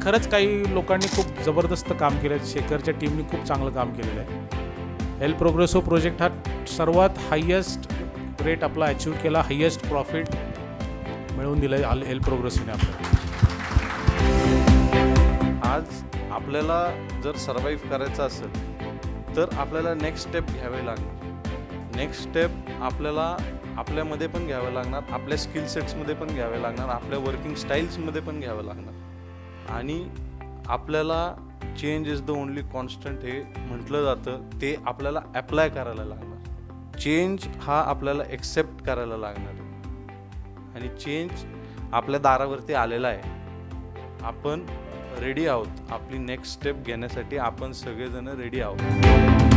खरंच काही लोकांनी खूप जबरदस्त काम केलं आहे. शेखरच्या टीमने खूप चांगलं काम केलेलं आहे. एल प्रोग्रेसो प्रोजेक्ट हा सर्वात हायेस्ट रेट आपला अचीव केला, हायेस्ट प्रॉफिट मिळवून दिलं आहे एल प्रोग्रेसोने आपल्याला. आज आपल्याला जर सर्वाईव्ह करायचं असेल तर आपल्याला नेक्स्ट स्टेप घ्यावे लागणार. नेक्स्ट स्टेप आपल्याला आपल्यामध्ये पण घ्यावं लागणार, आपल्या स्किल सेट्समध्ये पण घ्यावे लागणार, आपल्या वर्किंग स्टाईल्समध्ये पण घ्यावं लागणार. आणि आपल्याला change is the only constant हे म्हटलं जातं, ते आपल्याला ॲप्लाय करायला लागणार. चेंज हा आपल्याला एक्सेप्ट करायला लागणार आणि चेंज आपल्या दारावरती आलेला आहे. आपण रेडी आहोत, आपली नेक्स्ट स्टेप घेण्यासाठी आपण सगळेजण रेडी आहोत.